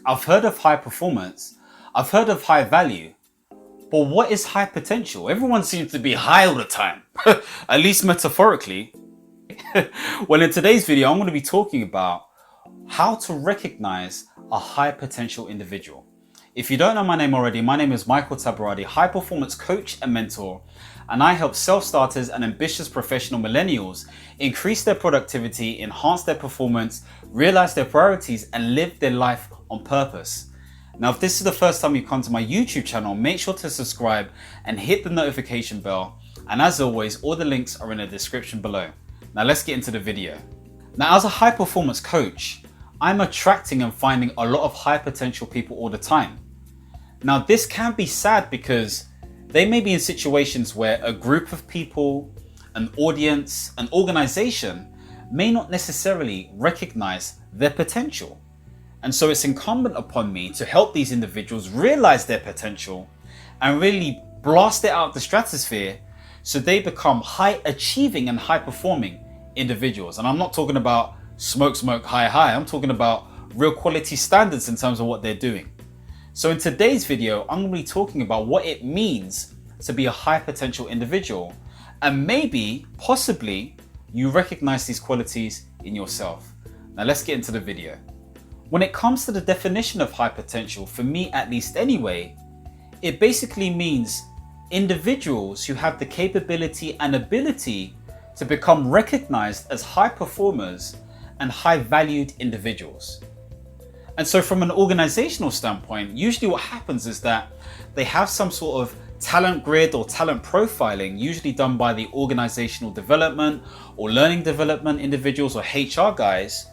I've heard of high performance, I've heard of high value, but what is high potential? Everyone seems to be high all the time, at least metaphorically. Well, in today's video, I'm going to be talking about how to recognize a high potential individual. If you don't know my name already, my name is Michael Tabaradi, high performance coach and mentor, and I help self-starters and ambitious professional millennials increase their productivity, enhance their performance, realize their priorities, and live their life on purpose. Now, if this is the first time you've come to my YouTube channel, make sure to subscribe and hit the notification bell. And as always, all the links are in the description below. Now let's get into the video. Now, as a high performance coach, I'm attracting and finding a lot of high potential people all the time. Now, this can be sad because they may be in situations where a group of people, an audience, an organization may not necessarily recognize their potential. And so it's incumbent upon me to help these individuals realize their potential and really blast it out of the stratosphere so they become high achieving and high performing individuals. And I'm not talking about smoke, high. I'm talking about real quality standards in terms of what they're doing. So in today's video, I'm going to be talking about what it means to be a high potential individual. And maybe, possibly, you recognize these qualities in yourself. Now let's get into the video. When it comes to the definition of high potential, for me at least anyway, it basically means individuals who have the capability and ability to become recognized as high performers and high valued individuals. And so from an organizational standpoint, usually what happens is that they have some sort of talent grid or talent profiling, usually done by the organizational development or learning development individuals or HR guys,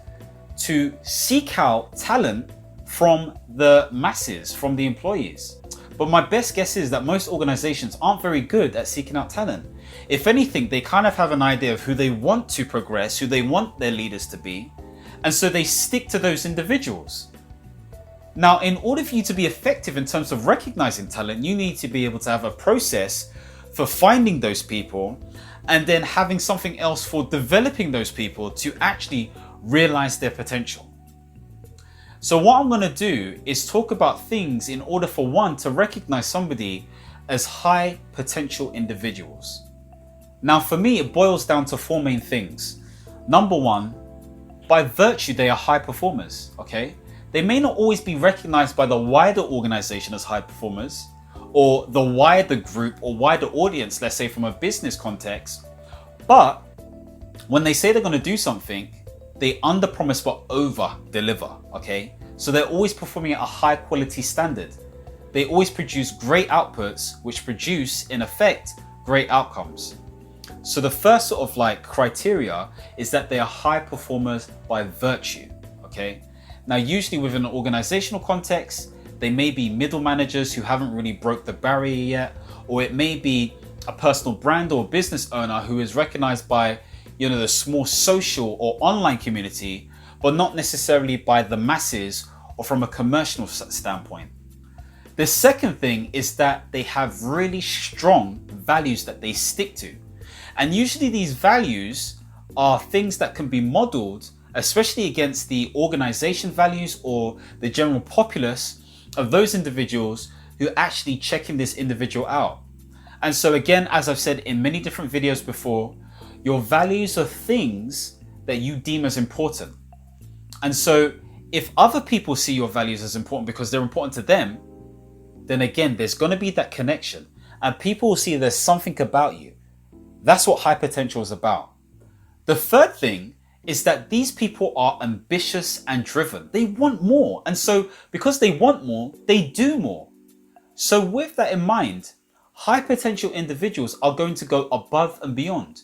to seek out talent from the masses, from the employees. But my best guess is that most organizations aren't very good at seeking out talent. If anything, they kind of have an idea of who they want to progress, who they want their leaders to be, and so they stick to those individuals. Now, in order for you to be effective in terms of recognizing talent, you need to be able to have a process for finding those people and then having something else for developing those people to actually realize their potential. So what I'm going to do is talk about things in order for one to recognize somebody as high potential individuals. Now, for me, it boils down to four main things. Number one, by virtue, they are high performers, okay? They may not always be recognized by the wider organization as high performers or the wider group or wider audience, let's say from a business context, but when they say they're going to do something, they under promise but over deliver, okay? So they're always performing at a high quality standard. They always produce great outputs, which produce, in effect, great outcomes. So the first sort of like criteria is that they are high performers by virtue, okay? Now, usually within an organizational context, they may be middle managers who haven't really broke the barrier yet, or it may be a personal brand or business owner who is recognized by, the small social or online community, but not necessarily by the masses or from a commercial standpoint. The second thing is that they have really strong values that they stick to. And usually these values are things that can be modeled, especially against the organization values or the general populace of those individuals who actually checking this individual out. And so again, as I've said in many different videos before, your values are things that you deem as important. And so if other people see your values as important because they're important to them, then again, there's going to be that connection and people will see there's something about you. That's what high potential is about. The third thing is that these people are ambitious and driven. They want more. And so because they want more, they do more. So with that in mind, high potential individuals are going to go above and beyond.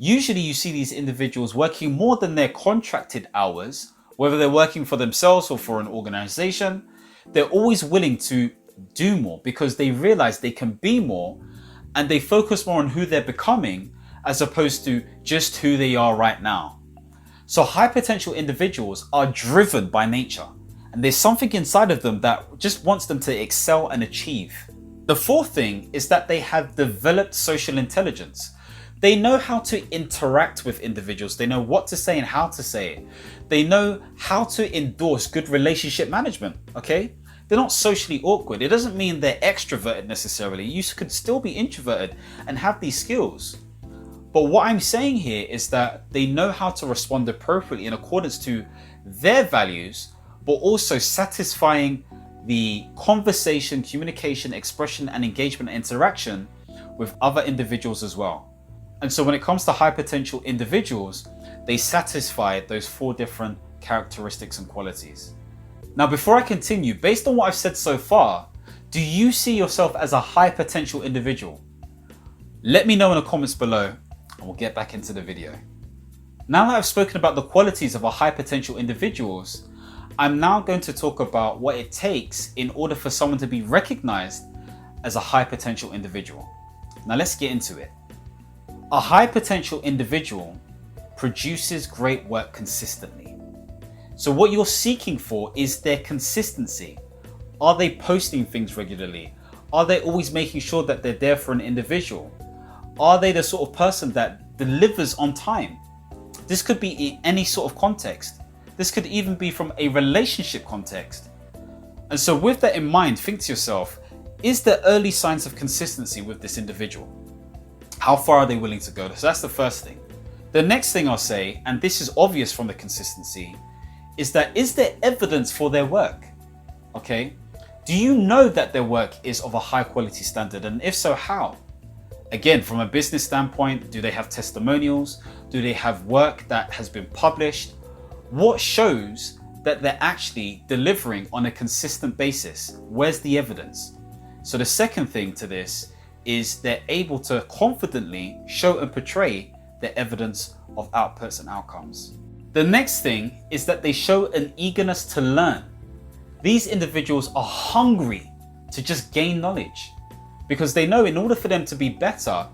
Usually you see these individuals working more than their contracted hours, whether they're working for themselves or for an organization. They're always willing to do more because they realize they can be more and they focus more on who they're becoming as opposed to just who they are right now. So high potential individuals are driven by nature and there's something inside of them that just wants them to excel and achieve. The fourth thing is that they have developed social intelligence. They know how to interact with individuals. They know what to say and how to say it. They know how to endorse good relationship management, okay? They're not socially awkward. It doesn't mean they're extroverted necessarily. You could still be introverted and have these skills. But what I'm saying here is that they know how to respond appropriately in accordance to their values, but also satisfying the conversation, communication, expression, and engagement and interaction with other individuals as well. And so when it comes to high potential individuals, they satisfy those 4 different characteristics and qualities. Now, before I continue, based on what I've said so far, do you see yourself as a high potential individual? Let me know in the comments below and we'll get back into the video. Now that I've spoken about the qualities of a high potential individuals, I'm now going to talk about what it takes in order for someone to be recognized as a high potential individual. Now let's get into it. A high potential individual produces great work consistently. So what you're seeking for is their consistency. Are they posting things regularly? Are they always making sure that they're there for an individual? Are they the sort of person that delivers on time? This could be in any sort of context. This could even be from a relationship context. And so with that in mind, think to yourself, is there early signs of consistency with this individual? How far are they willing to go? So that's the first thing. The next thing I'll say, and this is obvious from the consistency, is that is there evidence for their work? Okay. Do you know that their work is of a high quality standard? And if so, how? Again, from a business standpoint, do they have testimonials? Do they have work that has been published? What shows that they're actually delivering on a consistent basis? Where's the evidence? So the second thing to this is they're able to confidently show and portray the evidence of outputs and outcomes. The next thing is that they show an eagerness to learn. These individuals are hungry to just gain knowledge because they know in order for them to be better,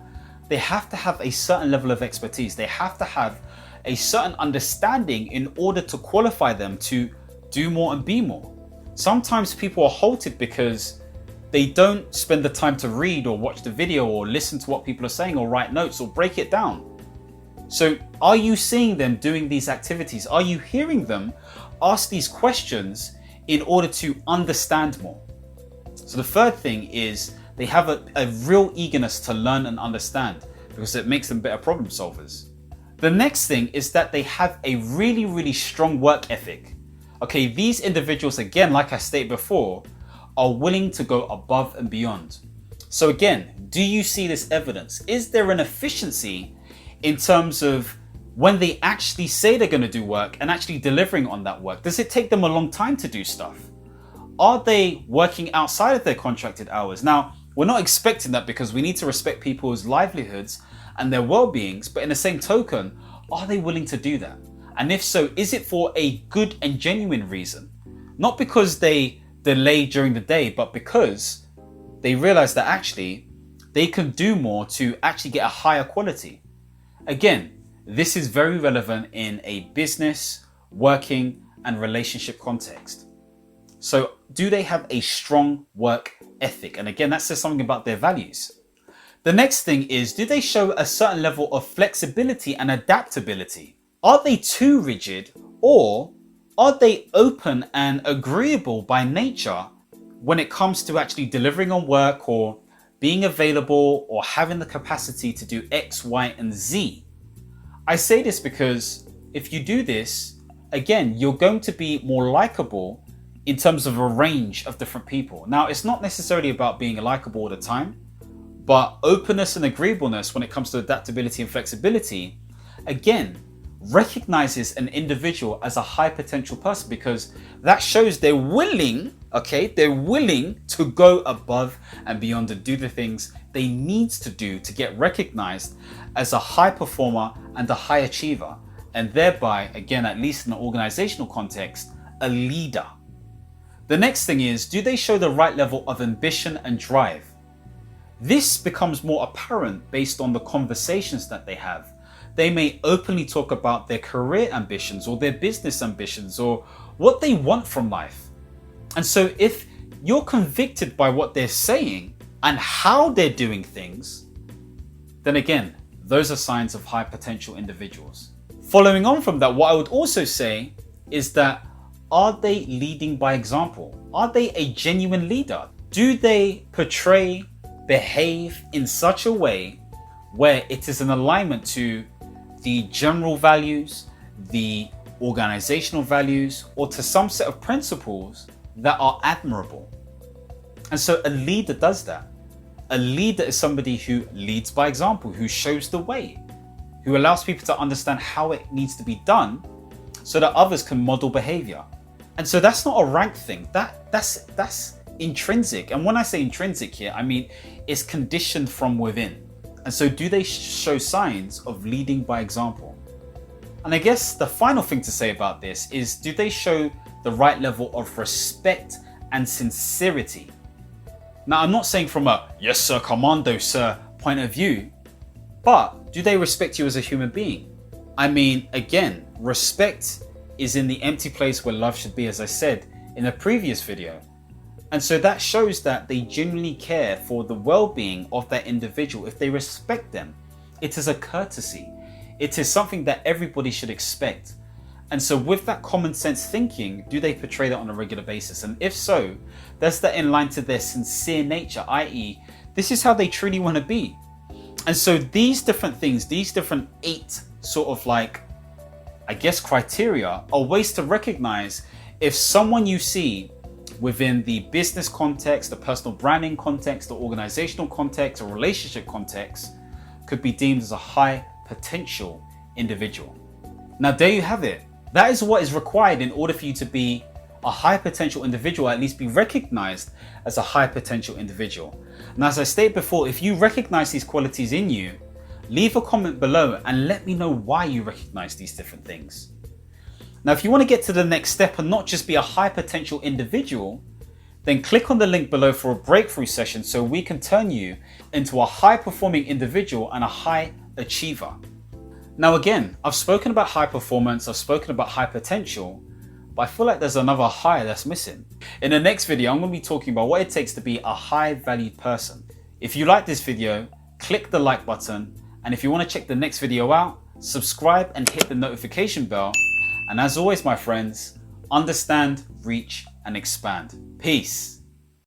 they have to have a certain level of expertise. They have to have a certain understanding in order to qualify them to do more and be more. Sometimes people are halted because they don't spend the time to read or watch the video or listen to what people are saying or write notes or break it down. So are you seeing them doing these activities? Are you hearing them ask these questions in order to understand more? So the third thing is they have a real eagerness to learn and understand because it makes them better problem solvers. The next thing is that they have a really, really strong work ethic. Okay, these individuals, again, like I stated before, are willing to go above and beyond. So again, do you see this evidence? Is there an efficiency in terms of when they actually say they're going to do work and actually delivering on that work? Does it take them a long time to do stuff? Are they working outside of their contracted hours? Now, we're not expecting that because we need to respect people's livelihoods and their well-beings, but in the same token, are they willing to do that? And if so, is it for a good and genuine reason? Not because they delay during the day, but because they realize that actually they can do more to actually get a higher quality. Again, this is very relevant in a business, working, and relationship context. So do they have a strong work ethic? And again, that says something about their values. The next thing is, do they show a certain level of flexibility and adaptability? Are they too rigid, or are they open and agreeable by nature when it comes to actually delivering on work or being available or having the capacity to do X, Y, and Z? I say this because if you do this, again, you're going to be more likable in terms of a range of different people. Now, it's not necessarily about being likable all the time, but openness and agreeableness when it comes to adaptability and flexibility, again, recognizes an individual as a high potential person because that shows they're willing, okay, they're willing to go above and beyond and do the things they need to do to get recognized as a high performer and a high achiever, and thereby, again, at least in an organizational context, a leader. The next thing is, do they show the right level of ambition and drive? This becomes more apparent based on the conversations that they have. They may openly talk about their career ambitions or their business ambitions or what they want from life. And so if you're convicted by what they're saying and how they're doing things, then again, those are signs of high potential individuals. Following on from that, what I would also say is that, are they leading by example? Are they a genuine leader? Do they portray, behave in such a way where it is in alignment to the general values, the organizational values, or to some set of principles that are admirable? And so a leader does that. A leader is somebody who leads by example, who shows the way, who allows people to understand how it needs to be done so that others can model behavior. And so that's not a rank thing. That's intrinsic. And when I say intrinsic here, I mean it's conditioned from within. And so do they show signs of leading by example? And I guess the final thing to say about this is, do they show the right level of respect and sincerity? Now, I'm not saying from a yes sir, commando sir point of view, but do they respect you as a human being? I mean, again, respect is in the empty place where love should be, as I said in a previous video. And so that shows that they genuinely care for the well-being of that individual. If they respect them, it is a courtesy. It is something that everybody should expect. And so with that common sense thinking, do they portray that on a regular basis? And if so, does that in line to their sincere nature, i.e., this is how they truly want to be? And so these different things, these different 8 sort of like, I guess, criteria are ways to recognize if someone you see within the business context, the personal branding context, the organizational context, or relationship context could be deemed as a high potential individual. Now, there you have it. That is what is required in order for you to be a high potential individual, at least be recognized as a high potential individual. And as I stated before, if you recognize these qualities in you, leave a comment below and let me know why you recognize these different things. Now, if you want to get to the next step and not just be a high potential individual, then click on the link below for a breakthrough session so we can turn you into a high performing individual and a high achiever. Now, again, I've spoken about high performance, I've spoken about high potential, but I feel like there's another high that's missing. In the next video, I'm going to be talking about what it takes to be a high valued person. If you like this video, click the like button. And if you want to check the next video out, subscribe and hit the notification bell. And as always, my friends, understand, reach, and expand. Peace.